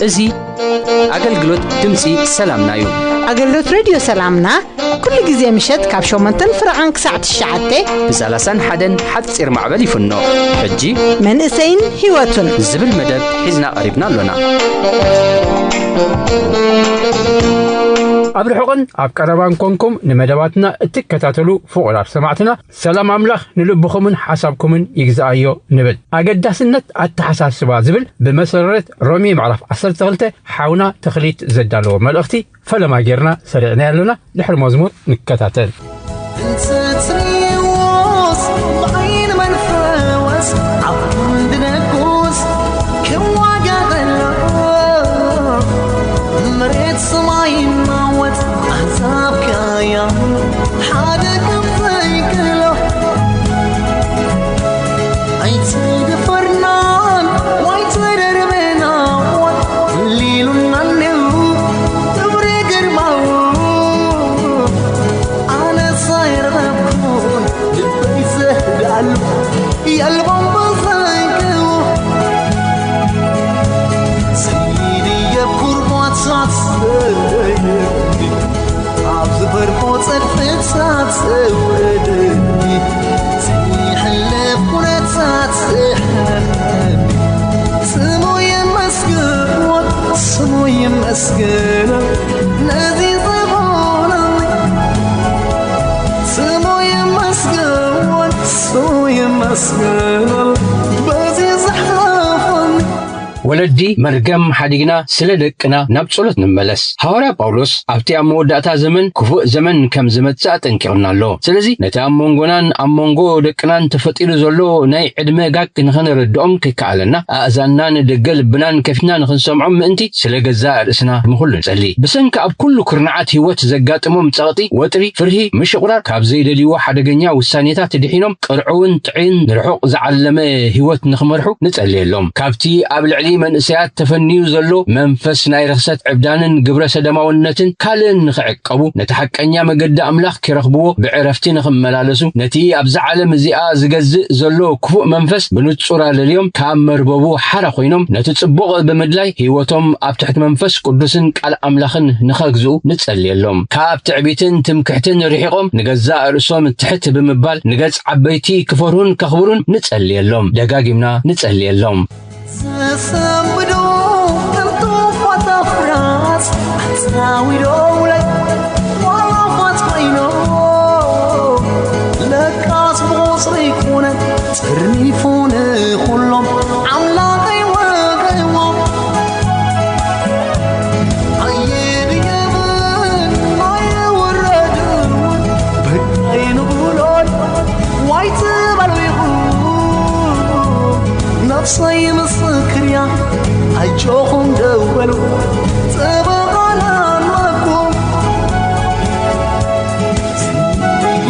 እዚህ አገልግሎት ድምጺ ሰላምና እዩ አገልግሎት ሬዲዮ ሰላምና ኩሉ ጊዜ ምሽት ካብ 8 ፍርዓን ክሳዕ 9 ብ31 ሓፂር ማዕበል ይፍኖ ሕጂ መንእሰይን ህይወቱን ዝብል መደብ ሒዝና ቀሪብና ኣለና أبرحقن أبكربان كونكم نمدباتنا اتكتاتلو فوقرار سمعتنا سلام أملاخ نلبخمن حسابكمن يجزايو نبل أجداسنت التحساس سبازبل بمسرة رومي معرف عصر تغلته حاونا تخليت زدالو ملأختي فلما جرنا سرعنا لنا نحر مزمور نكتاتل ولدي مرقم حديقنا سلدقنا نبصلت نملس حوارا باولوس أبتي أموداتا زمن كفوء زمن كم زمت ساعتن كيرنا اللو سلزي نتا أمونغونان أمونغو دقنان تفتير زولو ناي عدمي قاك نخن ردوم كيكالنا أزانان دقل بنان كفنا نخن سمعهم انتي سلقزاء رسنا مخلن سلي بسنك أب كل كرنعات هوات زقات أمم تغطي وطري فرهي مش قرار كاب زيد ليو حدقنيا والسانيتات دحينهم قرعون تعين رحوق زعلمي هوات نخمرحو نتقلي اللهم كابتي قبل علي من سيات تفنيو زلو منفس ناي رخصت عبدانن قبرة سدماونتن كالن نخعقبو نتحقنيا مقد أملاخ كرخبو بعرفتي نخملالسو نتي أبزع عالم زيقا زقزق زلو كفوء منفس بنتصورة لليوم كام مربوبو حرقوينهم نتتصبوغ بمدلاي هيوتهم أبتحت منفس قدسن كال أملاخن نخاقزو نتسألي اللهم كاب تعبيتن تمكحتن ريحيقهم نقزاء رسوم تحت بمبال نقز عبيتي كفرون كخبرون نتسألي اللهم دقاقمنا نتسألي اللهم سسمدو تلتو فتفراس أتساوي دولي ولا فتقينو لكاس بوصري كونا ترمي فوني خلهم عملاقي وقيمو عيدي يبن ما يوردون بكين قولون وايتبالو يقول نفسي مسكريا أيجوهم دولو تبغانا لكم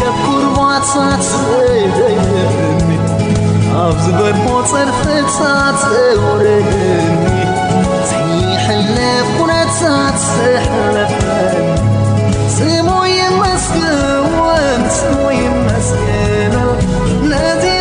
يا كربات ساتسيدني أبزبر موتر فتاتورني سيحلف كنت ساتسحلفني سمو يمسكن سمو يمسكن نادي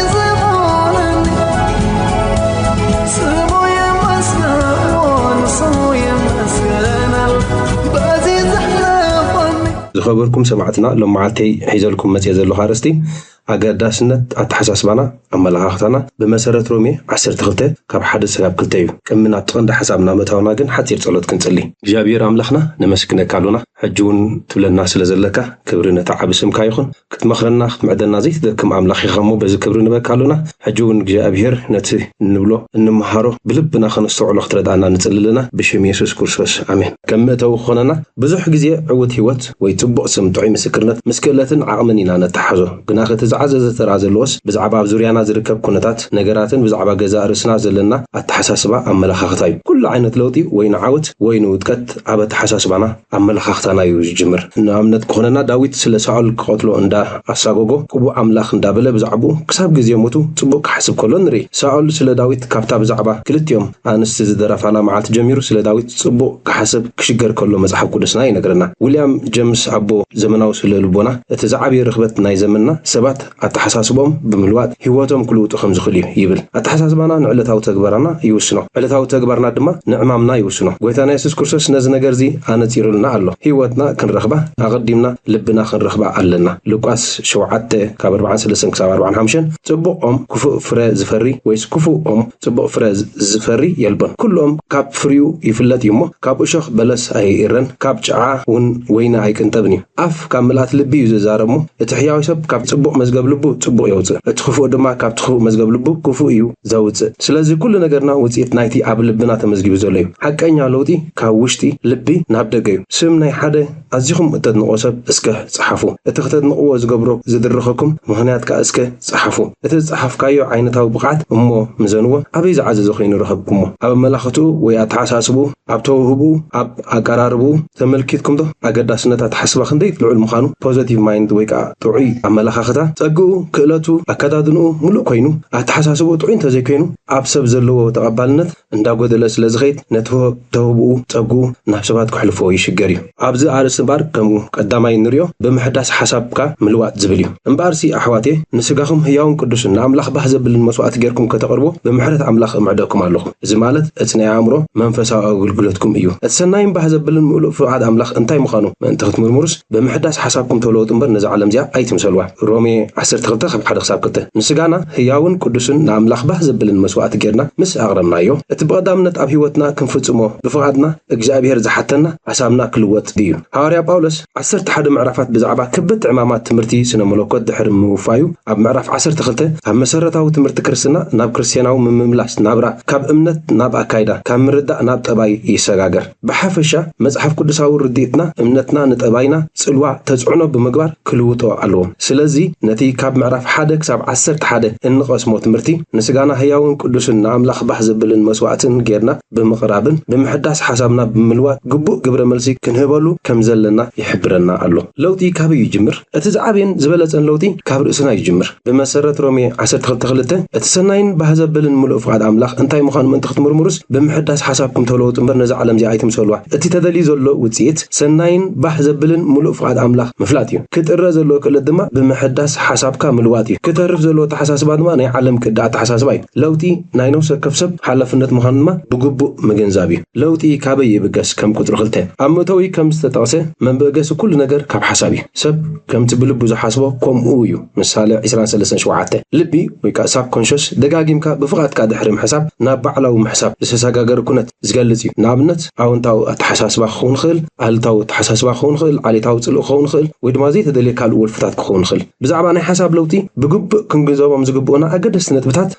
خبركم سمعتنا لما عتي حيزلكم متيزلو خارستي أقداسنت أتحساسبنا أما لغاختنا بمسارة رومي 12 كاب حدث سبب كلتيو كم من أتقند حسابنا متاونا جن حتير صلوت كنتلي جابير أملخنا نمسكنا كالونا حجون تولى الناس لزلكا كبرنا تعب اسم كايخون كنت مخرنا معدنا زيت ذكم أملخ يخمو بز كبرنا بكالونا حجون جابير نتي نبلو إنمهارو بلبنا خنستوع لخترد عنا نتسللنا بشم يسوس كرسوس آمين كم متو خننا بزح جزية عود هوت ويتبق سم تعي مسكرنا مسكلة عقمنينا نتحزو جناخة ዝዓዘዘ ተራ ዘለዎስ ብዛዕባ ዙርያና ዝርከብ ኩነታት ነገራትን ብዛዕባ ገዛ ርስና ዘለና ኣተሓሳስባ ኣመለኻኽታ እዩ ኩሉ ዓይነት ለውጢ ወይ ንዓወት ወይ ንውጥቀት ኣብ ኣተሓሳስባና ኣመለኻኽታና እዩ ዝጅምር ንኣብነት ኮነና ዳዊት ስለ ሳኦል ክቆትሎ እንዳ ኣሳጎጎ ቅቡእ ኣምላኽ እንዳበለ ብዛዕባኡ ክሳብ ግዜ ሞቱ ጽቡቕ ክሓስብ ከሎ ንርኢ ሳኦል ስለ ዳዊት ካብታ ብዛዕባ ክልቲኦም ኣንስቲ ዝደረፋላ መዓልቲ ጀሚሩ ስለ ዳዊት ጽቡቕ ክሓስብ ክሽገር ከሎ መጽሓፍ ቅዱስና ይነግረና ዊልያም ጀምስ ኣቦ ዘመናዊ ስለ ልቦና እቲ ዝዓብይ ርኽበት ናይ ዘመንና ሰባት ኣተሓሳስቦም ብምልዋጥ ህይወቶም ክልውጡ ከም ዝኽእሉ ይብል ኣተሓሳስባና ንዕለታዊ ተግባራና ይውስኖ ዕለታዊ ተግባርና ድማ ንዕማምና ይውስኖ ጎይታና ኢየሱስ ክርስቶስ ነዚ ነገር እዚ ኣነፂሩልና ኣሎ ህይወትና ክንረኽባ ኣቐዲምና ልብና ክንረኽባ ኣለና ሉቃስ 7:43-45 ጽቡቕኦም ክፉእ ፍረ ዝፈሪ ወይስ ክፉእኦም ጽቡቕ ፍረ ዝፈሪ የልቦን ኩሎም ካብ ፍሪኡ ይፍለጥ እዩ እሞ ካብ እሾኽ በለስ ኣይእረን ካብ ጨዓ እውን ወይኒ ኣይቅንጠብን እዩ ኣፍ ካብ ምልኣት ልቢ እዩ ዝዛረብ እሞ እቲ ሕያው ሰብ ካብ ጽቡቕ መዝገብ ልቡ ጽቡቕ የውፅእ እቲ ክፉእ ድማ ካብ ትኽፉእ መዝገብ ልቡ ክፉእ እዩ ዘውፅእ ስለዚ ኩሉ ነገርና ውፅኢት ናይቲ ኣብ ልብና ተመዝጊቡ ዘሎ እዩ ሓቀኛ ለውጢ ካብ ውሽጢ ልቢ ናብ ደገ እዩ ስም ናይ ሓደ ኣዝኹም እተድንቆ ሰብ እስከ ጸሓፉ እቲ ክትድንቅዎ ዝገብሮ ዝድርኸኩም ምኽንያት ከዓ እስከ ጸሓፉ እቲ ጸሓፍካዮ ዓይነታዊ ብቕዓት እሞ ምዘንዎ ኣበይ ዝዓዘዘ ኮይኑ ረኸብኩሞ ኣብ መላኽቱ ወይ ኣተሓሳስቡ ኣብ ተውህቡ ኣብ ኣቀራርቡ ተመልኪትኩም ዶ ኣገዳስነት ኣተሓስባ ክንደይ ልዑል ምዃኑ ፖዚቲቭ ማይንድ ወይ ከዓ ጥዑይ ኣመላኻኽታ ጸግኡ ክእለቱ ኣከዳድንኡ ሙሉእ ኮይኑ ኣተሓሳስቡ ጥዑይ እንተዘይኮይኑ ኣብ ሰብ ዘለዎ ተቐባልነት እንዳጎደለ ስለ ዝኸይድ ነቲ ተውህብኡ ጸግኡ ናብ ሰባት ክሕልፍዎ ይሽገር እዩ ኣብዚ ኣርእስቲ እምበር ከምኡ ቀዳማይ ንሪኦ ብምሕዳስ ሓሳብካ ምልዋጥ ዝብል እዩ እምበርሲ ኣሕዋቴ ንስጋኹም ህያውን ቅዱስን ንኣምላኽ ባህ ዘብልን መስዋዕቲ ጌርኩም ከተቕርቦ ብምሕረት ኣምላኽ እምዕደኩም ኣለኹም እዚ ማለት እጽናይ ኣእምሮ መንፈሳዊ ኣገልግሎትኩም እዩ እቲ ሰናይን ባህ ዘብልን ምሉእ ፍቓድ ኣምላኽ እንታይ ምዃኑ ምእንቲ ክትምርምሩስ ብምሕዳስ ሓሳብኩም ተለወጡ እምበር ነዚ ዓለም እዚኣ ኣይትምሰልዋ ሮሜ 12:1-2 ንስጋና ህያውን ቅዱስን ንኣምላኽ ባህ ዘብልን መስዋዕቲ ጌርና ምስ ኣቕረብናዮ እቲ ብቐዳምነት ኣብ ህይወትና ክንፍጽሞ ብፍቓድና እግዚኣብሔር ዝሓተና ሓሳብና ክልወጥ እዩ ሐዋርያ ጳውሎስ 11 ምዕራፋት ብዛዕባ ከበድቲ ዕማማት ትምህርቲ ስነ መለኮት ድሕሪ ምውፋዩ ኣብ ምዕራፍ 12 ኣብ መሰረታዊ ትምህርቲ ክርስትና ናብ ክርስቲያናዊ ምምምላስ ናብራ ካብ እምነት ናብ ኣካይዳ ካብ ምርዳእ ናብ ጠባይ ይሰጋገር ብሓፈሻ መጽሓፍ ቅዱሳዊ ርድኢትና እምነትና ንጠባይና ጽልዋ ተጽዕኖ ብምግባር ክልውጦ ኣለዎ ስለዚ ነቲ ካብ ምዕራፍ 1 ክሳብ 11 እንቐስሞ ትምህርቲ ንስጋና ህያውን ቅዱስን ንኣምላኽ ባህ ዘብልን መስዋዕትን ጌርና ብምቕራብን ብምሕዳስ ሓሳብና ብምልዋጥ ግቡእ ግብረ መልሲ ክንህበሉ ከም ዘለና ይሕብረና ኣሎ ለውጢ ካብ እዩ ይጅምር እቲ ዝዓብየን ዝበለጸን ለውጢ ካብ ርእስና ይጅምር ብመሰረት ሮሜ 12:2 እቲ ሰናይን ባህ ዘብልን ምሉእ ፍቓድ ኣምላኽ እንታይ ምዃኑ ምእንቲ ክትምርምሩስ ብምሕዳስ ሓሳብኩም ተለወጡ እምበር ነዚ ዓለም እዚኣ ኣይትምሰልዋ እቲ ተደልዩ ዘሎ ውፅኢት ሰናይን ባህ ዘብልን ምሉእ ፍቓድ ኣምላኽ ምፍላጥ እዩ ክጥረ ዘሎ ክእለት ድማ ብምሕዳስ ሓሳብካ ምልዋጥ እዩ ክተርፍ ዘሎ ተሓሳስባ ድማ ናይ ዓለም ክዳእ ተሓሳስባ እዩ ለውጢ ናይ ነፍሲ ወከፍ ሰብ ሓላፍነት ምዃኑ ድማ ብግቡእ ምግንዛብ እዩ ለውጢ ካበይ ይብገስ ከም ቁጥሪ 2 ኣብ ምእተዊ ከም ዝተጠቕሰ መንበገስ ኩሉ ነገር ካብ ሓሳብ እዩ ሰብ ከምቲ ብልቡ ዝሓስቦ ከምኡ እዩ ምሳሌ 23:7 ልቢ ወይ ከዓ ሳብኮንሽስ ደጋጊምካ ብፍቓድካ ድሕሪ ምሕሳብ ናብ ባዕላዊ ምሕሳብ ዝተሰጋገረ ኩነት ዝገልጽ እዩ ንኣብነት ኣወንታዊ ኣተሓሳስባ ክኸውን ይኽእል ኣሉታዊ ኣተሓሳስባ ክኸውን ይኽእል ዓሌታዊ ጽልእ ክኸውን ይኽእል ወይ ድማ ዘይተደልየ ካልእ ወልፍታት ክኸውን ይኽእል ብዛዕባ ናይ ሓሳብ ለውጢ ብግቡእ ክንግንዘቦም ዝግብኡና ኣገደስቲ ነጥብታት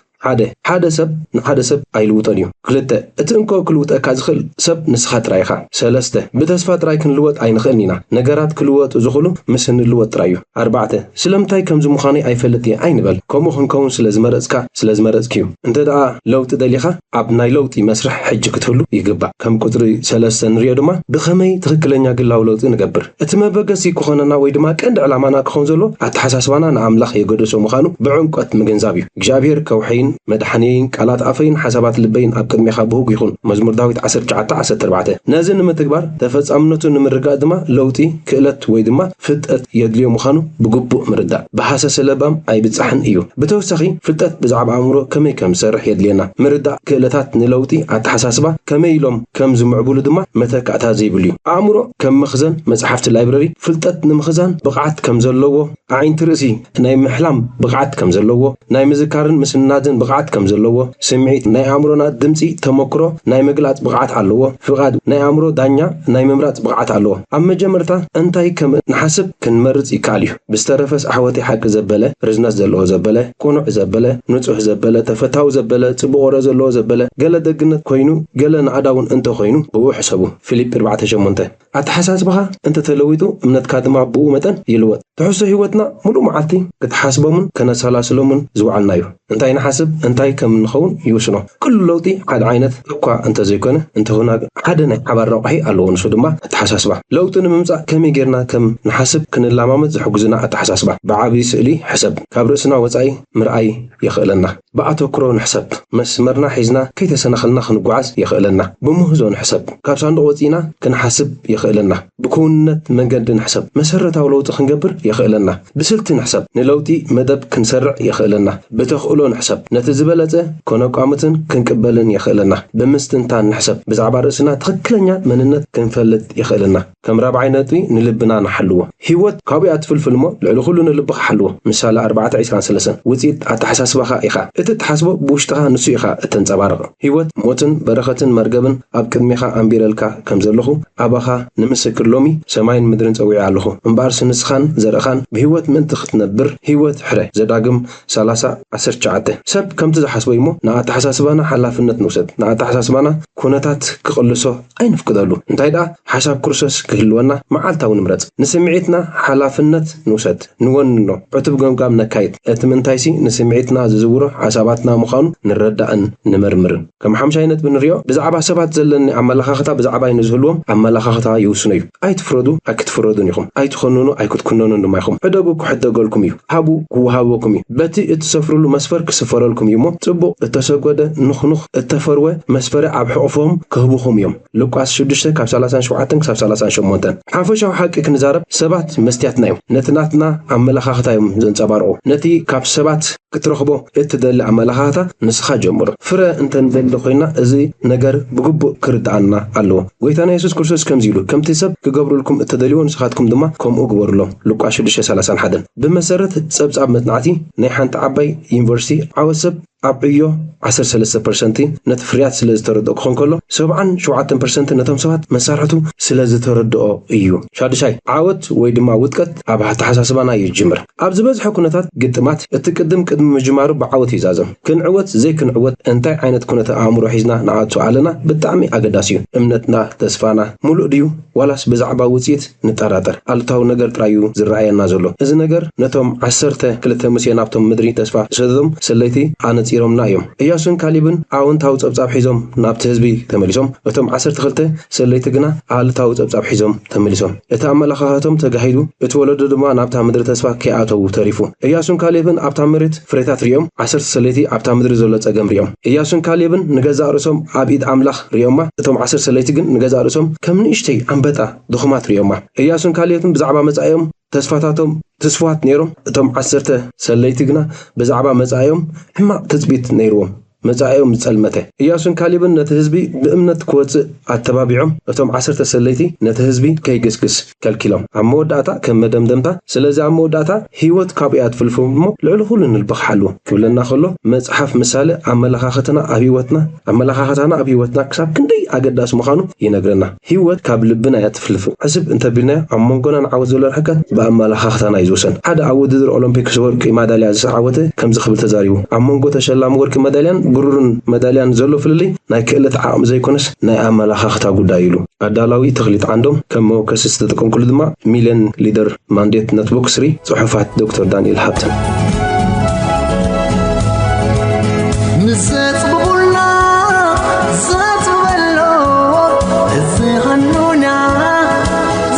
ሓደ ሰብ ንሓደ ሰብ ኣይልውጦን እዩ 2 እቲ እንኮ ክልውጠካ ዝኽእል ሰብ ንስኻ ጥራይ ኢኻ 3 ብተስፋ ጥራይ ክንልወጥ ኣይንኽእልን ኢና ነገራት ክልወጡ ዝኽእሉ ምስ እንልወጥ ጥራይ እዩ 4 ስለምንታይ ከምዚ ምዃኑ ኣይፈልጥ እየ ኣይንበል ከምኡ ክንከውን ስለ ዝመረጽክ እዩ እንተ ደኣ ለውጢ ደሊኻ ኣብ ናይ ለውጢ መስርሕ ሕጂ ክትህሉ ይግባእ ከም ቁጥሪ 3 ንሪኦ ድማ ብኸመይ ትኽክለኛ ግላዊ ለውጢ ንገብር እቲ መበገሲ ክኾነና ወይ ድማ ቀንዲ ዕላማና ክኸውን ዘሎ ኣተሓሳስባና ንኣምላኽ የገደሶ ምዃኑ ብዕምቆት ምግንዛብ እዩ እግዚኣብሔር ከውሐይን መድሓኒን ቃላት ኣፈይን ሓሳባት ልበይን ኣብ ቅድሚኻ ብህጉ ይኹን መዝሙር ዳዊት 19:14 ነዚ ንምትግባር ተፈጻምነቱ ንምርጋእ ድማ ለውጢ ክእለት ወይ ድማ ፍልጠት የድልዮ ምዃኑ ብግቡእ ምርዳእ ብሓሰሰ ለባም ኣይብጻሕን እዩ ብተወሳኺ ፍልጠት ብዛዕባ ኣእምሮ ከመይ ከም ዝሰርሕ የድልየና ምርዳእ ክእለታት ንለውጢ ኣተሓሳስባ ከመይ ኢሎም ከም ዝምዕብሉ ድማ መተካእታ ዘይብሉ እዩ ኣእምሮ ከም መኽዘን መጽሓፍቲ ላይብረሪ ፍልጠት ንምኽዛን ብቕዓት ከም ዘለዎ ዓይንቲ ርእሲ ናይ ምሕላም ብቕዓት ከም ዘለዎ ናይ ምዝካርን ምስናድን بقعت كم زلوه سمعت ناي أمرنا دمسي تمكرو ناي مقلات بقعت علوه فقاد ناي أمرو دانيا ناي ممرات بقعت علوه أما جمرتا أنتي كم نحسب كنمرز يكاليو بسترفس أحوتي حق زبلة رزناس زلوه زبلة كونو زبلة نصوح زبلة تفتاو زبلة تبغور زلوه زبلة قال دقنت كوينو قال نعداون انت خوينو بو حسبو فيليب 14 أتحساس بها أنت تلويتو منت كادما بو متن يلوت تحسو هيوتنا ملو معتي كتحاسبومن كنا سلاسلومن زوعنا يو انتي نحسب انتي كم نخون يوسنو كل لوتي حد عينت اقوى انت زيكونه انت هنا حدنا عبر رقحي الو نسو دما اتحساس بها لوتن ممزع كمي غيرنا كم نحسب كن اللامامت زحجزنا اتحساس بها بعبي سئلي حسب كابرسنا وصاي مرأي يخلنا بأتوكرو نحسب مسمرنا حيزنا كي تسنخلنا خنقعس يخلنا بمهزون حسب كابسان وصينا كنحسب يخلنا بكونت منقد نحسب مسرتاو لوت خنقبر يخلنا بسلت نحسب نلوتي مدب كنسرع يخلنا بتخقلو نحسب نتزبلته كونو قامتن كنقبلن يخلنا بمستنتان نحسب بزعبا رأسنا تخكلنيا مننت كنفلت يخلنا كم رابعيناتي نلبنا نحلوه هيوت كابيات فلفلمو لعلو خلو نلبخ حلوه مثال 14 وزيت اتحساس بخا إخا اتتحسبو بوشتها نسو إخا اتنصبارق هيوت موتن برختن مرقبن اب قدميخا امبيرلكا كم زلخو ابخا نمسكر لومي سماين مدرن صوي علخو امبارس نسخان زرخان بهيوت من تختنبر هيوت حره زداقم 30 سب كم تزحسبو يمو نا اتحساسبانا حلافنت نوسد نا اتحساسبانا كونتات كقلصو اي نفقدلو انتي دا حساب كورسس كهلونا معالتاو نمرت نسمعيتنا حلافنت نوسد نوننو عتب قمقام نكايت اتمنتايسي نسمعيتنا ززورو حساباتنا مخانو نردأن نمرمرن كم حمشاينت بنريو بزعبا سبات زلني عملاخاختا بزعبا ينزهلوهم عملاخاختا يوسنيو اي تفردو اكتفردون يخم اي تخنونو اي كتكنونو نما يخم حدقو كحدقولكم يو هابو كوهاوكم يو باتي اتسفرلو مسفر كسفرلكم يمو صبو اتسقوده نخنخ اتفروه مسفر عبحقفهم كهبوهم يوم لوقاس 6 كاب 37 كاب 38 حافشو حق كنزارب سبات مستياتنا نتناتنا عملاخاختا يوم زنصبارو نتي كاب سبات كترخبو اتدل عملاخاختا نسخا جمر فرا انت ندل خوينا ازي نجر بقبو كردعنا الله ويتانا يسوس كرسوس كم زيلو كم تسب كقبروا لكم التدليون سخاتكم دما كم أقبر لهم لقى 6 حدا بمسارة سبب متنعتي نحن تعبي يونيفرسيتي عوسب أبيو 13% نتفريات سلز تردو خون كله 7% نتم سوات مسارته سلز تردو إيو شاد شاي عاوت ويدما وتكت أبها تحساسبنا يجمر أبزبز حكونتات قدمات التقدم قدم مجمارو بعوت يزازم كن عوت زي كن عوت انتي عينت كونتا آمرو حيزنا نعاتو علنا بالتعمي أقداسيو امنتنا تسفانا ملو ديو ولاس بزعبا وزيت نتاراتر ألتاو نقر ترايو زرعي النازلو إذا نقر نتم 10 كلتا مسيانابتم مدري تسفا سدهم سليتي عانت إيرهم نايم إياسون كاليبن عاون تاوت أبزاب حيزم نابت هزبي تمليسهم وتم 10 سليت جنا عال تاوت أبزاب حيزم تمليسهم اتعمل أخاهتهم تجاهدوا اتولدوا دما نابتها مدر تسفا كأتو تاريفو إياسون كاليبن أبتها مرت فريتات ريوم 10 سليتي أبتها مدر زولت أجمع ريوم إياسون كاليبن نجزا رسم عبيد عملاخ ريوما تم 10 سليتي جن نجزا رسم كم نشتي عم بتا دخمات ريوما إياسون كاليبن بزعبا مزايم تسفاتاتهم تسفات نيرهم تم 10 سليتي جنا بزعبا مزايم هم تثبيت نيروم مزايم متسلمته إياسون كاليبن نتهزبي بأمنة كوت التبابعهم وتم 10 سليتي نتهزبي كي قسقس كالكيلوم عمو داتا كم مدمدمتا سلازي عمو داتا هيوت كابيات في الفمو لعلو خلون البخحلو كلنا خلو مصحف مثال عملاخاختنا أبيوتنا عملاخاختنا أبيوتنا كساب كندي أقداس مخانو ينقرنا هيوت كاب لبنا يتفلفو حسب انت بنا عمونقنا نعوذ الله الحكا بأملاخاختنا يزوسن هذا عود در أولمبيك سورك ميدالية زعوته كم زخبل تزاريو عمونقو تشلام ورك ميداليان برورن ميداليان زلو فللي ناي كلت عام زي كونس ناي أملاخاختا قدايلو أدالاوي تخليط عندهم كم كسس تتكون كل دما ميلين ليدر مانديت نتبوك سري صحفات دكتور دانيال حبتن نزات بقولنا زات بلو زغنونا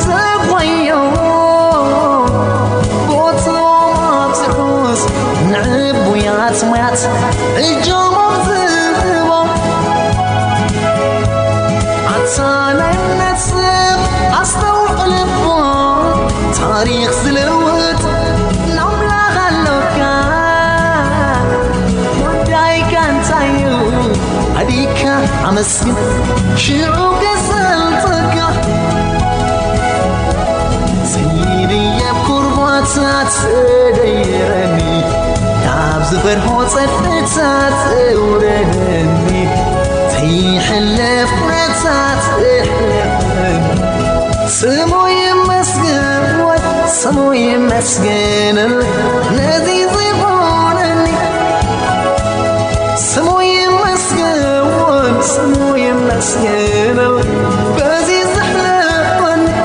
زبويو بوتو ماتروس نعبو يات مات الجوم بزبو عطانا النسب أصدوق لبو تاريخ زلوت نملا غلوكا مدعي كان تايو أديكا عمسكن شعوب يسلطك سيدي يبكر بواتات سيديرني دابز زبرهو صدقات ورني تيحلف نتات سمو يمسكن الذي ضيبونني سمو يمسكن الذي زحلقني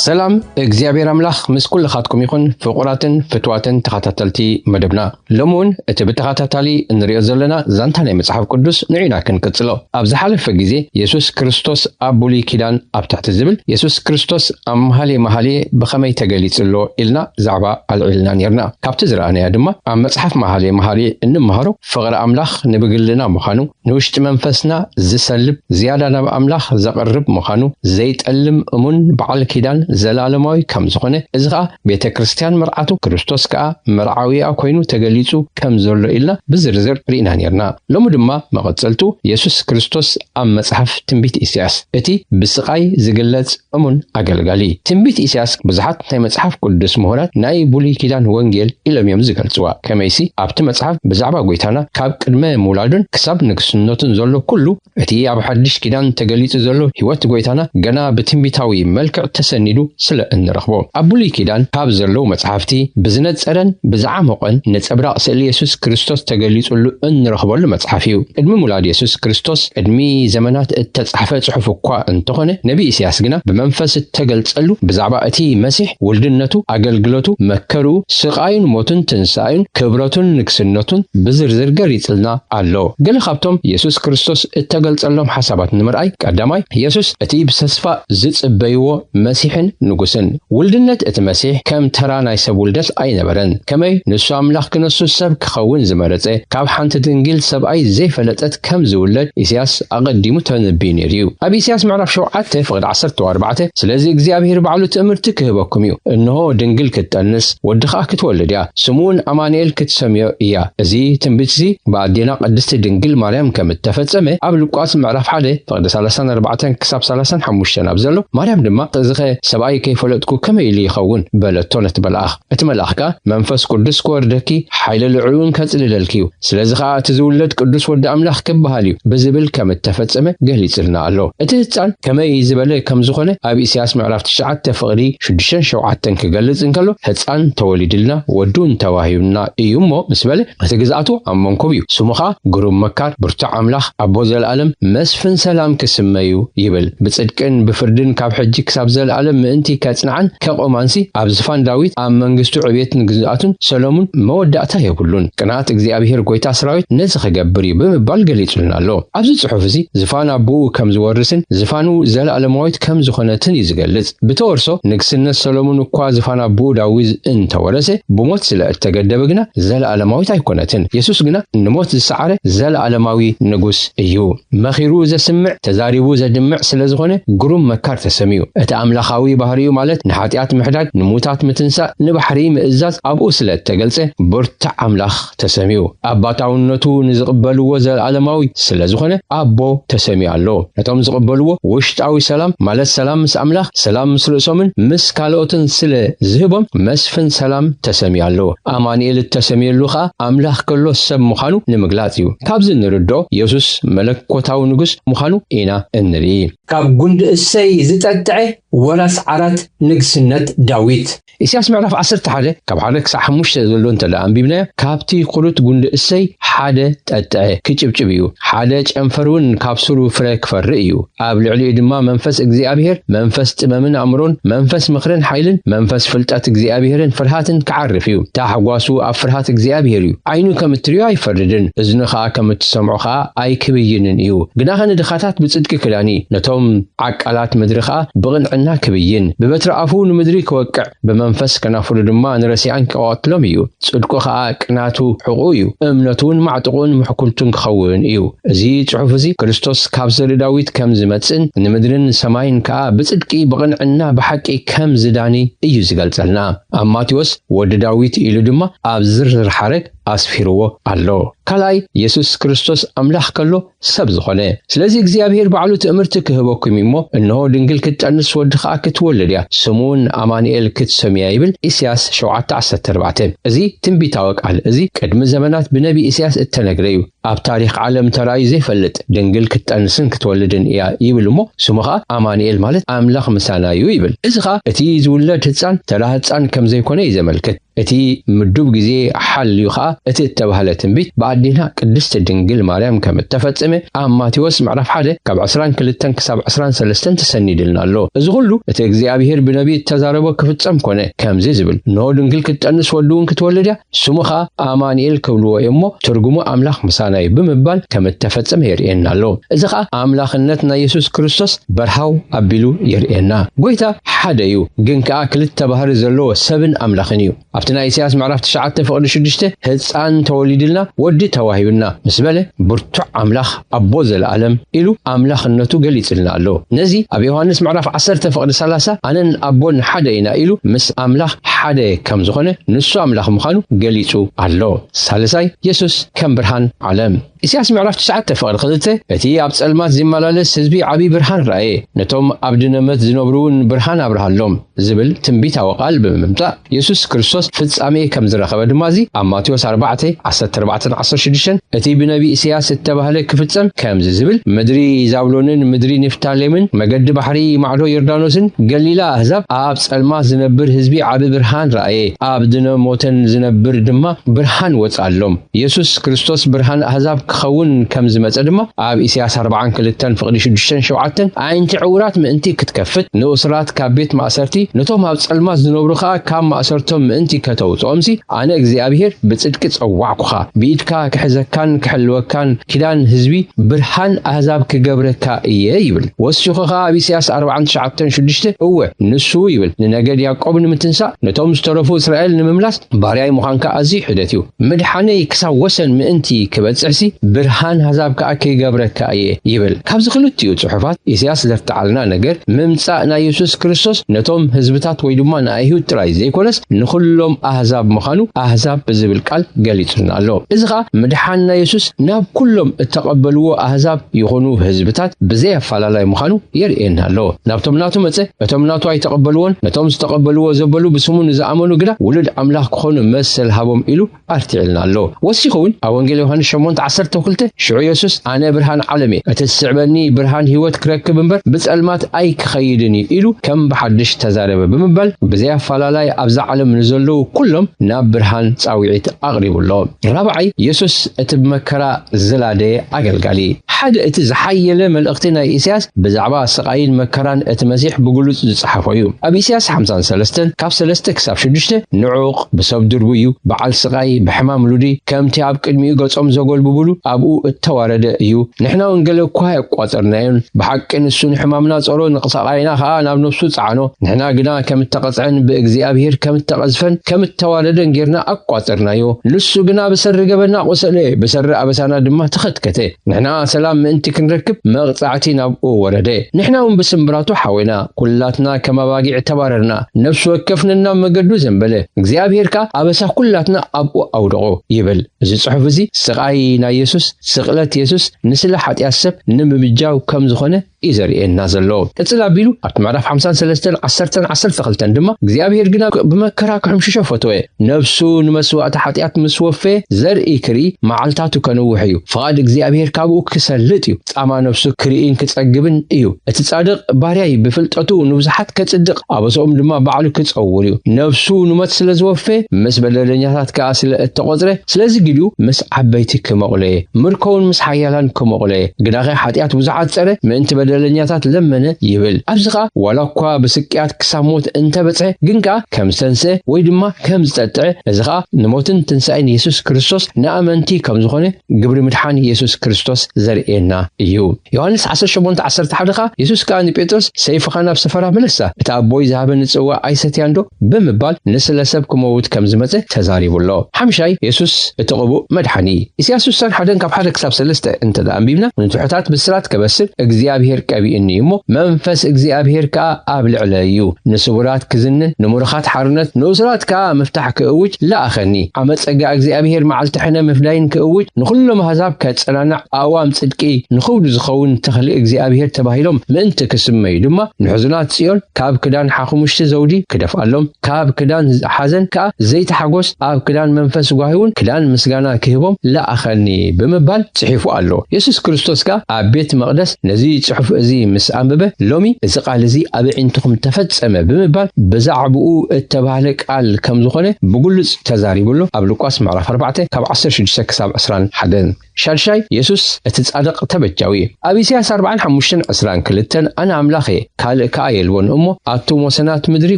ሰላም እግዚአብሔር አምላኽ ምስ ኩልኻትኩም ይኹን ፍቁራትን ፍትዋትን ተኸታተልቲ መደብና ሎሙን እቲ ብተኸታታሊ እንሪኦ ዘለና ዛንታ ናይ መጽሓፍ ቅዱስ ንዒና ክንቅጽሎ ኣብ ዝሓለፈ ግዜ ኢየሱስ ክርስቶስ ኣብ ብሉይ ኪዳን ኣብ ታሕቲ ዝብል ኢየሱስ ክርስቶስ ኣብ መኃልየ ብኸመይ ተገሊጽሎ ኢልና ዛዕባ ኣልዒልና ነርና ካብቲ ዝረኣናያ ድማ ኣብ መጽሓፍ መኃልየ እንመሃሮ ፍቕሪ ኣምላኽ ንብግልና ምዃኑ ንውሽጢ መንፈስና ዝሰልብ ዝያዳ ናብ ኣምላኽ ዘቕርብ ምዃኑ ዘይጠልም እሙን በዓል ኪዳን ዘላለማዊ ከም ዝኾነ እዚ ከዓ ቤተ ክርስቲያን መርዓቱ ክርስቶስ ከዓ መርዓዊያ ኮይኑ ተገሊጹ ከም ዘሎ ኢልና ብዝርዝር ሪኢና ነርና ሎሙ ድማ መቐጸልቱ ኢየሱስ ክርስቶስ ኣብ መጽሓፍ ትንቢት ኢሳይያስ እቲ ብስቃይ ዝግለጽ እሙን ኣገልጋሊ ትንቢት ኢሳይያስ ብዙሓት ናይ መጽሓፍ ቅዱስ ምሁራት ናይ ብሉይ ኪዳን ወንጌል ኢሎም እዮም ዝገልጽዋ ከመይሲ ኣብቲ መጽሓፍ ብዛዕባ ጎይታና ካብ ቅድመ ምውላዱን ክሳብ ንግስነቱን ዘሎ ኩሉ እቲ ኣብ ሓድሽ ኪዳን ተገሊጹ ዘሎ ህይወት ጎይታና ገና ብትንቢታዊ መልክዕ ተሰኒዱ ስለ እንረኽቦ ኣብ ብሉይ ኪዳን ካብ ዘለው መጽሓፍቲ ብዝነጸረን ብዝዓመቐን ነጸብራቕ ስእሊ ኢየሱስ ክርስቶስ ተገሊጹሉ እንረኽበሉ መጽሓፍ እዩ ቅድሚ ሙላድ ኢየሱስ ክርስቶስ ቅድሚ ዘመናት እተጻሕፈ ጽሑፍ እኳ እንተኾነ ነቢ ኢሳይያስ ግና ብመንፈስ ተገልጸሉ ብዛዕባ እቲ መሲሕ ውልድነቱ ኣገልግሎቱ መከሩ ስቃዩን ሞቱን ትንሳኤን ክብረቱን ንግስነቱን ብዝርዝር ገሊጽልና ኣሎ ገለ ካብቶም ኢየሱስ ክርስቶስ እተገልጸሎም ሓሳባት ንምርኣይ ቀዳማይ ኢየሱስ እቲ ብተስፋ ዝጽበይዎ መሲሕን ንጉስን ውልድነት እቲ መሲሕ ከም ተራ ናይ ሰብ ውልደት ኣይነበረን ከመይ ንሱ ኣምላኽ ክነሱ ሰብ ክኸውን ዝመረጸ ካብ ሓንቲ ድንግል ሰብኣይ ዘይፈለጠት ከም ዝውለድ ኢሳይያስ ኣቐዲሙ ተነቢዩ ነይሩ ኣብ ኢሳይያስ ምዕራፍ 7 ፍቅዲ 14 ስለዚ እግዚአብሔር ባዕሉ ትእምርቲ ክህበኩም እዩ እነሆ ድንግል ክትጠንስ ወዲ ከዓ ክትወልድ እያ ስሙን አማኑኤል ክትሰምዮ እያ እዚ ትንቢት እዚ በኣዴና ቅድስቲ ድንግል ማርያም ከም ተፈጸመ ኣብ ሉቃስ ምዕራፍ 1 ፍቅዲ 34 ክሳብ 35 ኣብ ዘሎ ማርያም ድማ ዝኸ ሰብኣይ ከይፈለጥኩ ከመይ ኢሉ ይኸውን በለቶ ነቲ መልኣኽ እቲ መልኣኽ ከዓ መንፈስ ቅዱስ ክወርደኪ ሓይለ ልዑሉን ከጽልለልኪ እዩ ስለዚ ከዓ እቲ ዝውለድ ቅዱስ ወዲ ኣምላኽ ክበሃል እዩ ብዝብል ከም ተፈጸመ ገሊጽልና ኣሎ እቲ ህፃን ከመይ ዝበለ ከም ዝኾነ ኣብ ኢሳይያስ ምዕራፍ 9 ፍቅዲ 6-7 ክገልጽ እንከሎ ህፃን ተወሊድልና ወዱን ተዋሂብና እዩሞ ምስ በለ እቲ ግዛኣቱ ኣብ መንኮብ እዩ ስሙ ከዓ ግሩም መካር ብርቱዕ ኣምላኽ ኣቦ ዘለዓለም መስፍን ሰላም ክስመዩ ይብል ብጽድቅን ብፍርድን ካብ ሕጂ ክሳብ ዘለዓለም ምእንቲ ከጽንዓን ከቆማንሲ ኣብ ዝፋን ዳዊት ኣብ መንግስቱ ዕቤትን ግዛኣቱን ሰሎሞን መወዳእታ የብሉን ቅናት እግዚአብሔር ጎይታ ሰራዊት ነዚ ክገብር እዩ ብምባል ገሊጹልና ኣሎ ኣብዚ ጽሑፍ እዚ ዝፋን ኣቦኡ ከም ዝወርስን ዝፋኑ ዘለዓለማዊት ከም ዝኾነትን ይዝገልጽ ብተወርሶ ንግስነት ሰሎሞን እኳ ዝፋን ኣቦኡ ዳዊት እንተወረሰ ብሞት ስለ እተገደበ ግና ዘለዓለማዊት ኣይኮነትን ኢየሱስ ግና ንሞት ዝሰዓረ ዘለዓለማዊ ንጉስ እዩ መኺሩ ዘስምዕ ተዛሪቡ ዘድምዕ ስለ ዝኾነ ግሩም መካር ተሰሚዩ እቲ ኣምላኻዊ ባህሪኡ ማለት ንኃጢአት ምሕዳግ ንሙታት ምትንሳእ ንባሕሪ ምእዛዝ ኣብኡ ስለ ተገልጸ ብርቱዕ ኣምላኽ ተሰሚዩ ኣባታውነቱ ንዝቕበልዎ ዘለዓለማዊ ስለ ዝኾነ ኣቦ ተሰሚዩ ኣሎ ነቶም ዝቕበልዎ ውሽጣዊ ሰላም ማለት ሰላም ምስ ኣምላኽ ሰላም ምስ ርእሶምን ምስ ካልኦትን ስለ ዝህቦም መስፍን ሰላም ተሰሚዩ ኣሎ አማኑኤል ተሰሚዩሉ ከዓ ኣምላኽ ከሎ ሰብ ምዃኑ ንምግላጽ እዩ ካብዚ ንርድኦ ኢየሱስ መለኮታዊ ንጉስ ምዃኑ ኢና እንርኢ ካብ ጉንዲ እሰይ ዝጠጥዐ ወራስ ዓራት ንግስነት ዳዊት ኢሳይያስ ምዕራፍ 11 ካብ 1 ክሳብ 5 ዘሎ እንተላ አንቢብናዮ ካብቲ ቁሩት ጉንዲ እሰይ ሓደ ጠጥዐ ክጭብጭብ እዩ ሓደ ጨንፈሩን ካብ ስሩ ፍረ ክፈርእ እዩ ኣብ ልዕሊኡ ድማ መንፈስ እግዚአብሔር መንፈስ ጥበብን ኣእምሮን መንፈስ ምኽርን ኃይልን መንፈስ ፍልጠት እግዚአብሔርን ፍርሃትን ክዓርፍ እዩ ታሕጓሱ ኣብ ፍርሃት እግዚአብሔር እዩ ዓይኑ ከም እትሪዮ ኣይፈርድን እዝኑ ከዓ ከም እትሰምዖ ከዓ ኣይክብይንን እዩ ግና ከንድኻታት ብጽድቂ ክዳኒ ነቶም ዓቃላት ምድሪ ከዓ ብቕንዕና ክብይን በበትሪ ኣፉ ንምድሪ ክወቅዕ በመንፈስ ከናፍሩ ድማ ንረሲያን ከዋትሎም እዩ ጽድቁ ከዓ ቅናቱ ሕቁ እዩ እምነቱን ማዕጥቁን ምሕኩልቱን ክኸውን እዩ እዚ ጽሑፍ እዚ ክርስቶስ ካብ ዘር ዳዊት ከም ዝመጽን ንምድርን ሰማይን ከዓ ብጽድቂ ብቕንዕና ብሓቂ ከም ዝዳኒ እዩ ዝገልጸልና ኣብ ማቴዎስ ወዲ ዳዊት ኢሉ ድማ ኣብ ዝርዝር ሓረግ ኣስፊርዎ ኣሎ ካልኣይ ኢየሱስ ክርስቶስ ኣምላኽ ከሎ ሰብ ዝኾነ ስለዚ እግዚአብሔር ባዕሉ ትእምርቲ ክህበኩም እሞ እነሆ ድንግል ክትጠንስ ወዲ ከዓ ክትወልድ ክትወለድ ስሙን አማኑኤል ክትሰምያ ይብል ኢሳያስ 7:14 እዚ ትንቢታዊ ቃል እዚ ቅድሚ ዘመናት ብነቢ ኢሳያስ እተነግረዩ ኣብ ታሪኽ ዓለም ተራእዩ ዘይፈልጥ ድንግል ክትጠንስን ክትወልድን እያ ይብል እሞ ስሙኻ አማኑኤል ማለት አምላኽ ምሳናዩ ይብል እዚኻ እቲ ዝውለድ ህፃን ተራ ህፃን ከም ዘይኮነ ይዘመልክት እቲ ምዱብ ጊዜ ሓልዩኻ እቲ ተባህለ ትንቢት በአዲና ቅድስት ድንግል ማርያም ከም ተፈጸመ ኣብ ማቴዎስ ምዕራፍ 1 ካብ 22 ክሳብ 23 ተሰኒድልና ኣሎ እዚ ሁሉ እቲ እግዚአብሔር ብነቢ ተዛረቦ ክፍጸም ኮነ ከምዚ ዝብል ኖ ድንግል ክትጠንስ ወልዱን ክትወልድ ስሙኻ አማኑኤል ክብልዎ እሞ ትርጉሙ አምላኽ ምሳናይ ብምባል ከም ተፈጸመ የርኤና ኣሎ እዚኻ አምላኽነት ናይ ኢየሱስ ክርስቶስ በርሃው አቢሉ የርኤና ጎይታ ሓደ እዩ ግን ከኣ ክልተ ባህሪ ዘለዎ ሰብን አምላኽን እዩ ኣብትና ኢሳያስ ምዕራፍ 9:6 ህፃን ተወሊድልና ወዲ ተዋሂብና ምስበለ ብርቱዕ አምላኽ አቦ ዘለዓለም ኢሉ አምላኽነቱ ገሊጽልና ኣሎ ነዚ ኣብ ዮሐንስ ምዕራፍ 10:30 ኣነን ኣቦን ሓደ ኢና ኢሉ ምስ አምላኽ ሓደ ከም ዝኾነ ንሱ አምላኽ ምዃኑ ገሊጹ ኣሎ ሳልሳይ ኢየሱስ ከም ብርሃን ዓለም ኢሳያስ ምዕራፍ 9:2 እቲ ኣብ ጸልማት ዝመላለስ ህዝቢ ዓቢ ብርሃን ረአየ ነቶም ኣብ ድነመት ዝነብሩን ብርሃን አብርሃሎም ዝብል ትንቢታዊ ቃል ብምምጻእ ኢየሱስ ክርስቶስ ፍጻሜ ከም ዝረኸበ ድማ እዚ ኣብ ማቴዎስ 4:14-16 እቲ ብነቢ ኢሳያስ ዝተባህለ ክፍጸም ከም ዝብል ምድሪ ዛብሎንን ምድሪ ንፍታሌምን መገዲ ባሕሪ ማዕዶ ዮርዳኖስን ገሊላ አሕዛብ ኣብ ጸልማት ዝነብር ህዝቢ ዓቢ ብርሃን ረአየ ኣብ ድነሞተን ዝነብር ድማ ብርሃን ወጻሎም ኢየሱስ ክርስቶስ ብርሃን አሕዛብ ክኸውን ከም ዝመጸ ድማ ኣብ ኢሳያስ 42:6-7 ዓይንቲ ዕውራት ምእንቲ ክትከፍት ንኡስራት ካብ ቤት ማእሰርቲ ነቶም ኣብ ጸልማት ዝነብሩ ኸኣ ካብ ማእሰርቶም ምእንቲ ከተውፅኦምሲ ኣነ እግዚአብሔር ብጽድቂ ጸዋዕኩኻ ብኢድካ ክሕዘካን ክሕልወካን ኪዳን ህዝቢ ብርሃን አሕዛብ ክገብረካ እየ ይብል ወሲኹ ኸኣ ኣብ ኢሳያስ 49:6 እወ ንሱ ይብል ንነገድ ያዕቆብ ንምትንሳእ ነቶም ዝተረፉ እስራኤል ንምምላስ ባርያይ ምዃንካ ኣዝዩ ሕደት እዩ ምድሓነይ ክሳብ ወሰን ምእንቲ ክበጽሕሲ ብርሃን አሕዛብ ከኣ ክገብረካ እየ ይብል ካብዚ ክልቲኡ ጽሑፋት ኢሳያስ ዘርተዓልና ነገር ምምጻእ ናይ ኢየሱስ ክርስቶስ ነቶም ህዝብታት ወይ ድማ ንኣይሁድ ጥራይ ዘይኮነስ ንኹሎም አሕዛብ ምዃኑ አሕዛብ ብዝብል ቃል ገሊጹልና ኣሎ እዚኻ ምድሓን ናይ ኢየሱስ ናብ ኩሎም እተቐበልዎ አሕዛብ ይኹኑ ህዝብታት ብዘይ ኣፈላላይ ምዃኑ የርኤና ኣሎ ናብቶም ናቱ መጽ እቶም ናቱ ኣይተቐበልዎን ነቶም ዝተቐበልዎ ዘበሉ ብስሙ ንዝኣመኑ ግና ውሉድ አምላኽ ክኾኑ መሰል ሃቦም ኢሉ ኣርቲዕልና ኣሎ ወሲኹውን ኣብ ወንጌል ዮሐንስ 8:12 ሽዑ ኢየሱስ ኣነ ብርሃን ዓለም እየ እቲ ዝስዕበኒ ብርሃን ህይወት ክረክብ እምበር ብጸልማት ኣይክኸይድን ኢሉ ከም ብሓድሽ ተዛረበ ብምባል ብዘይ ኣፈላላይ ኣብዛ ዓለም ንዘለዉ ኩሎም ናብ ብርሃን ጻውዒት ኣቕሪቡሎም ራብዓይ ኢየሱስ እቲ ብመከራ ዝላደየ ኣገልጋሊ ሓደ እቲ ዝሓየለ መልእኽቲ ናይ ኢሳያስ ብዛዕባ ስቃይን መከራን እቲ መሲሕ ብግሉጽ ዝጽሓፎ እዩ ኣብ ኢሳያስ 53:3-6 ንዑቕ ብሰብ ድርቡ እዩ በዓል ስቃይ ብሕማም ሉዲ ከምቲ ኣብ ቅድሚኡ ገጾም ዘጎልብብሉ ኣብኡ እተዋረደ እዩ ንሕና ወንጌል እኳ ያቋጸርናዮን ብሓቂ ንሱ ንሕማምና ጸሮ ንቕሳቃይና ኸኣ ናብ ነፍሱ ጻዕኖ ንሕና ግና ከም ተቐጽዐን ብእግዚአብሔር ከም ተቐዝፈን ከም ተዋረደን ጌርና ኣቋጸርናዮ ንሱ ግና ብሰሪ ገበና ቆሰለ ብሰሪ ኣበሳና ድማ ተኸትከተ ንሕና ሰላም ምእንቲ ክንረክብ መቕጻዕቲ ናብኡ ወረደ ንሕና እውን ብስምብራቱ ሓወና ኩላትና ከም ኣባጊዕ ተባረርና ነፍሱ ወከፍንና መገዱ ዘንበለ እግዚአብሔርካ ኣበሳ ኩላትና ኣብኡ ኣውደቆ ይብል እዚ ጽሑፍ እዚ ስቃይ ናይ ኢየሱስ ስቕለት ኢየሱስ ንስለ ኃጢአት ሰብ ንምብጃው ከም ዝኾነ ይዘርኤና ዘሎ ቅጽል ኣቢሉ ኣብ ምዕራፍ 53:10-12 ድማ እግዚአብሔር ግና ብመከራ ክሕምሽሾ ፈተወ ነፍሱ ንመስዋዕቲ ኃጢአት ምስ ወፈ ዘርኢ ክርኢ መዓልታቱ ከነውሕ እዩ ፍቓድ እግዚአብሔር ካብኡ ክሰልጥ እዩ ጻማ ነፍሱ ክርኢን ክጸግብን እዩ እቲ ጻድቕ ባርያይ ብፍልጠቱ ንብዙሓት ከጽድቕ ኣበሶም ድማ ባዕሉ ክጸውር እዩ ነፍሱ ንሞት ስለ ዝወፈ ምስ በደለኛታት ከኣ ስለ እተቆጽረ ስለዚ ግድኡ ምስ ዓበይቲ ክመቕለየ ምርኮውን ምስ ሓያላን ክመቕለየ ግናኸ ኃጢአት ብዙሓት ጸረ ምእንቲ በደለኛታት ለመነ ይብል ኣብዚኻ ዋላ እኳ ብስቅያት ክሳብ ሞት እንተበጽሐ ግን ከኣ ከም ዝተንስአ ወይ ድማ ከም ዝጠጥዐ እዚኻ ንሞትን ትንሣኤን ኢየሱስ ክርስቶስ ንኣመንቲ ከም ዝኾነ ግብሪ ምድሓን ኢየሱስ ክርስቶስ ዘርኤና እዩ ዮሐንስ 18:11 ኢየሱስ ከኣ ንጴጥሮስ ሰይፍኻ ናብ ሰፈራ መለሳ እቲ ኣቦይ ዝሃበኒ ጽዋ ኣይሰትያንዶ ብምባል ንስለ ሰብ ክመውት ከም ዝመጸ ተዛሪቡሎ ሓምሻይ ኢየሱስ እቲ ቅቡእ መድሓኒ ኢሳያስ 61 1 ካብ 1 ክሳብ 3 እንተ ዳንቢብና ንትሑታት ብስራት ከበስር እግዚአብሔር ቀቢእኒ እሞ መንፈስ እግዚአብሔር ካ ኣብ ልዕለዩ ንስውራት ክዝንን ንሙርኻት ሓርነት ንኡስራት ካ መፍታሕ ክእውጅ ላኣኸኒ ዓመፀጋ እግዚአብሔር መዓልቲ ሕነ ምፍዳይን ክእውጅ ንኹሎም አሕዛብ ከጽናናዕ ኣዋም ጽድቂ ንኽውዱ ዝኸውን ተኽሊ እግዚአብሔር ተባሂሎም ምእንቲ ክስመዩ ድማ ንሕዙናት ጽዮን ካብ ክዳን ሓኹሙሽቲ ዘውዲ ክደፍኣሎም ካብ ክዳን ሓዘን ካ ዘይተሓጎስ ኣብ ክዳን መንፈስ ጓሂውን ክዳን ምስጋና ክህቦም ላኣኸኒ ብምባል ጽሒፉ ኣሎ ኢየሱስ ክርስቶስ ካ ኣብ ቤት መቅደስ ነዚ ጽሑፍ እዚ ምስ አንበበ ሎሚ እዚ ቃል እዚ ኣብ ዒንትኩም ተፈጸመ ብምባል በዛዕብኡ እተባህለ ቃል ከም ዝኾነ ብግልጽ ተዛሪብሎ ኣብ ሉቃስ ምዕራፍ 4 ካብ 16 ክሳብ 21 ሻልሻይ ኢየሱስ እቲ ጻድቕ ተበጃዊ ኣብ ኢሳይያስ 45:22 ኣነ ኣምላኽ ካልእ ከ የልዎን እሞ ኣቱም ወሰናት ምድሪ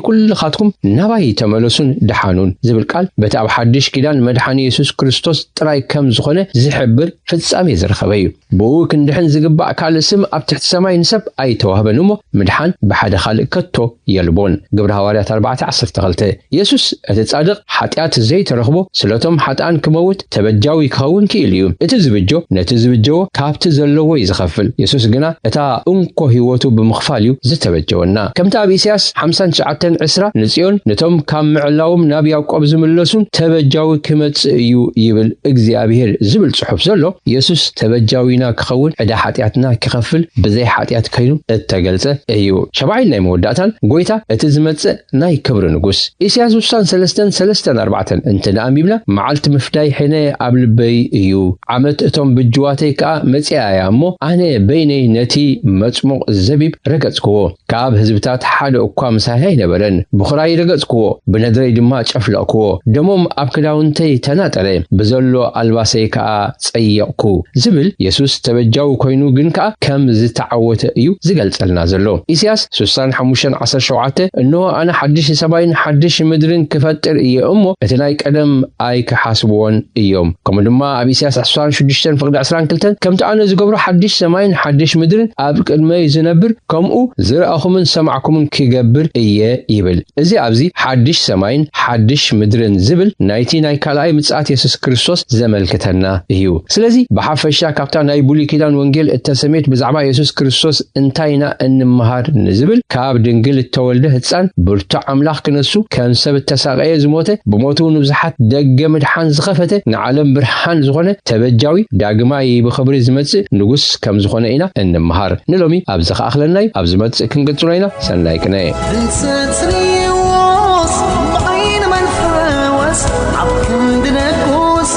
ኩልኻትኩም ናባይ ተመለሱን ድሓኑን ዝብል ቃል በቲ ኣብ ሓድሽ ኪዳን መድሓኒ ኢየሱስ ክርስቶስ ጥራይ ከም ዝኾነ ዝሕብር ፍጻሜ ዝረኸበ እዩ ብኡ ክንድሕን ዝግባእ ካልእ ስም ኣብ ትሕቲ ሰማይ ንሰብ ኣይተዋህበን እሞ ምድሓን ብሓደ ካልእ ከቶ የልቦን ግብረ ሐዋርያት 4:12 ኢየሱስ እቲ ጻድቕ ሓጢአት ዘይተረኽቦ ስለቶም ሓጣን ክመውት ተበጃዊ ክኸውን ክኢል እዩ እቲ ዝብጆ ነቲ ዝብጆዎ ካብቲ ዘለዎ ይዝኸፍል ኢየሱስ ግና እታ እንኮ ህይወቱ ብምኽፋል እዩ ዝተበጀወና ከምቲ ኣብ ኢሳይያስ 59:20 ንጽዮን ነቶም ካብ ምዕላዎም ናብ ያዕቆብ ዝምለሱን ተበጃዊ ክመጽእ እዩ ይብል እግዚአብሔር ዝብል ጽሑፍ ዘሎ ኢየሱስ ተበጃዊና ክኸውን ዕዳ ሓጢአትና ክኸፍል ብዘይ ሓጢአት ኮይኑ እተገልጸ እዩ ሸባይል ናይ መወዳእታን ጎይታ እቲ ዝመጽእ ናይ ክብሪ ንጉስ ኢሳይያስ 63:3-4 እንተ ንኣንቢብና መዓልቲ ምፍዳይ ሕነ ኣብ ልበይ እዩ ዓመት እቶም ብጅዋተይ ካ መጽያያ እሞ ኣነ በይነይ ነቲ መጽሙቕ ዘቢብ ረገጽክዎ ካብ ህዝብታት ሓደ እኳ ምሳይ ኣይነበረን ብኽራይ ረገጽክዎ ብነድረይ ድማ ጨፍለቕክዎ ደሞም ኣብ ክዳውንተይ ተናጠረ ብዘሎ ኣልባሰይ ካ ጸየቕኩ ዝብል ኢየሱስ ተበጃዊ ኮይኑ ግን ካ ከም ዝተዓወተ እዩ ዝገልጸልና ዘሎ ኢሳይያስ 65:17 እነሆ ኣነ ሓድሽ ሰማይን ሓድሽ ምድርን ክፈጥር እየ እሞ እቲ ናይ ቀደም ኣይ ክሓስብዎን እዮም ከምኡ ድማ ኣብ ኢሳይያስ 66:22 ከምቲ ኣነ ዝገብሮ ሓድሽ ሰማይን ሓድሽ ምድርን ኣብ ቅድመይ ዝነብር ከምኡ ዝረኣኹምን ሰማዕኩምን ክገብር እየ ይብል እዚ ኣብዚ ሓድሽ ሰማይን ሓድሽ ምድርን ዝብል ናይቲ ናይ ካልኣይ ምጽኣት ኢየሱስ ክርስቶስ ዘመልክተና እዩ ስለዚ ብሓፈሻ ካብታ ናይ ብሉይ ኪዳን ወንጌል እተሰሜት ብዛዕባ ኢየሱስ ክርስቶስ እንታይና እንመሃር ንዝብል ካብ ድንግል እተወልደ ህፃን ብርቱዕ ኣምላኽ ክነሱ ከም ሰብ ተሳቀየ ዝሞተ ብሞቱ ንብዙሓት ደገ ምድሓን ዝኸፈተ ንዓለም ብርሃን ዝኾነ ተበጃዊ ዳግማይ ብኽብሪ ዝመጽእ ንጉስ ከም ዝኾነ ኢና እንመሃር ንሎሚ ኣብ ዝኸኣኽለናይ ኣብ ዝመጽእ ክንቅጽሎ ኢና ሰናይ ቅነ እንተትሪዎስ ብዓይን መንፈወስ ኣብ ክንዲ ንጉስ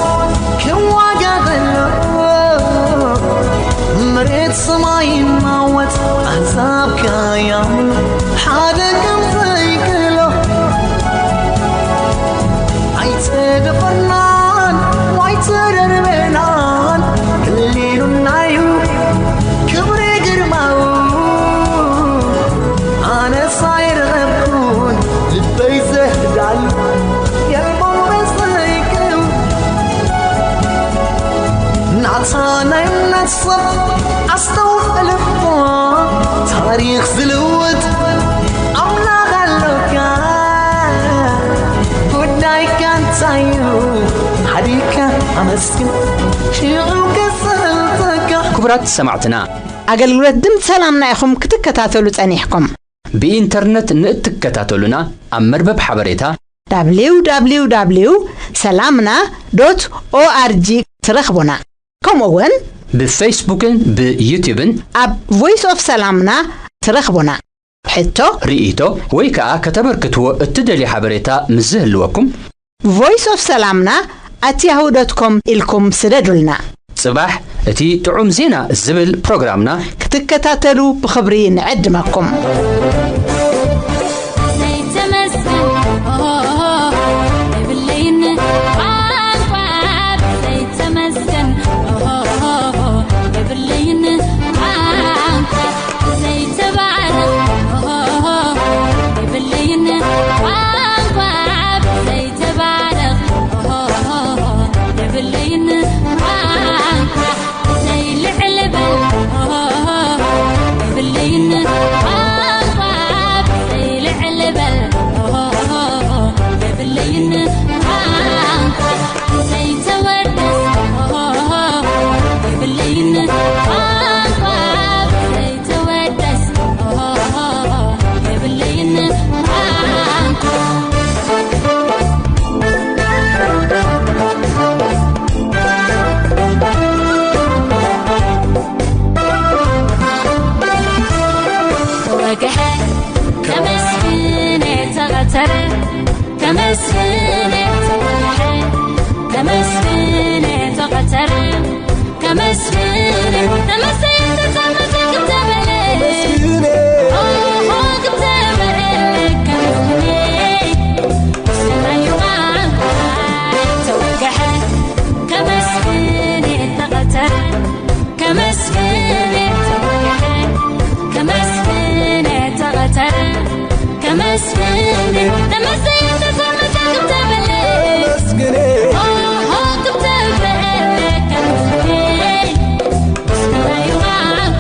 ክዋጋገሎ መሬት ሰማይ ማወት ኣሕዛብ ካያም ሓደ ከም ዘይክሎ ኣይተደፈርናን ዋይተደርበናን ህሊሉናዩ ክብሪ ግርማው ኣነ ሳይረኸብኩን ልበይ ዘህዳሉ የልቦም በዘይክው ናታ ናይ እምነት ሰብ ኣስተውዕልፎ ታሪኽ ዝልውጥ ኣምላኽ ኣለካ ጉዳይካ እንታዩ ሓዲካ ኣመስግን ሽዑ ክስሕልተካ ክቡራት ሰማዕትና ኣገልግሎት ድምፂ ሰላምና ኢኹም ክትከታተሉ ጸኒሕኩም ብኢንተርኔት ንእትከታተሉና ኣብ መርበብ ሓበሬታ www.salamna.org ትረኽቡና ከምኡውን ብፌስቡክን ብዩቲዩብን ኣብ ቮይስ ኦፍ ሰላምና ትረኽቡና ሕቶ ርኢቶ ወይ ከዓ ከተበርክትዎ እትደልዩ ሓበሬታ ምዝህልወኩም voice of salamna@yahoo.com ኢልኩም ስደዱልና ጽባሕ እቲ ጥዑም ዜና ዝብል ፕሮግራምና ክትከታተሉ ብኽብሪ ንዕድመኩም كمسكنة تضحى كمسكنة تقتر كمسكنة تمسكت تمسك تبلي أوه كتبلي كمسكنة سمايوان توقعها كمسكنة تقتر كمسكنة توقعها كمسكنة تقتر كمسكنة تمسكت تمسك تبلي أوه كتبلي كمسكنة سمايوان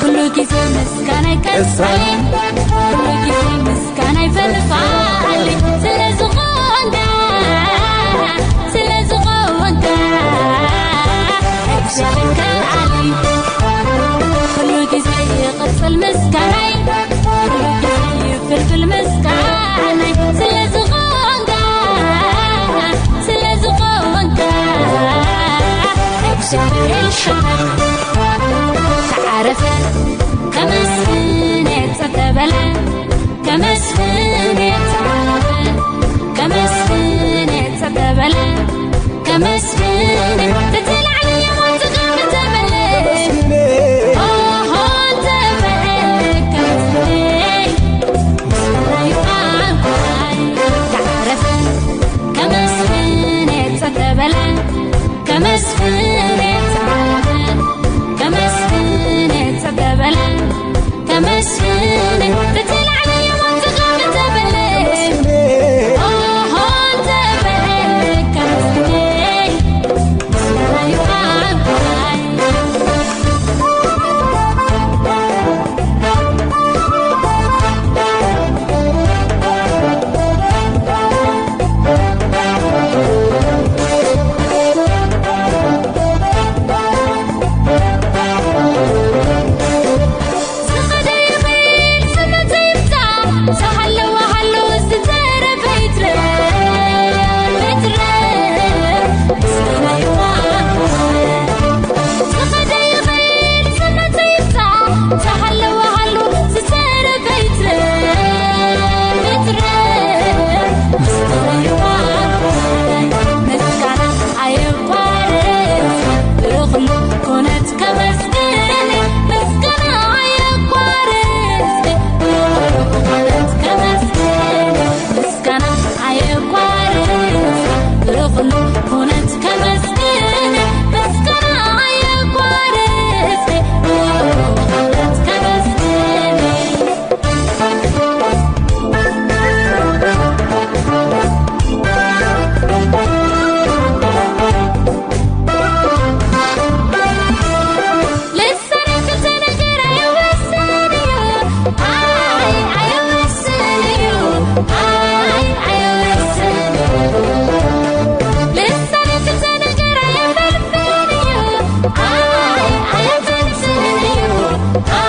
كل كيسة مسكانة كسالين كل كيسة مسكانة يفلفالي سلازغوندا سلازغوندا اكشالك علي كل كيسة يقصل مسكانة كل كيسة يفلفل مسكانة سلازغوندا سلازغوندا اكشالك الشمال تعرفت كمسكنة تتبلى كمسكنة تعرفت كمسكنة تتبلى كمسكنة تتلعني وتغم تبلى أوه تبلى كمسكنة تعرفت كمسكنة تتبلى كمسكنة تعرفت كمسكنة تتبلى كمسكنة تتلعني وتغم تبلي أوه تبلي كمسكنة سمايوان I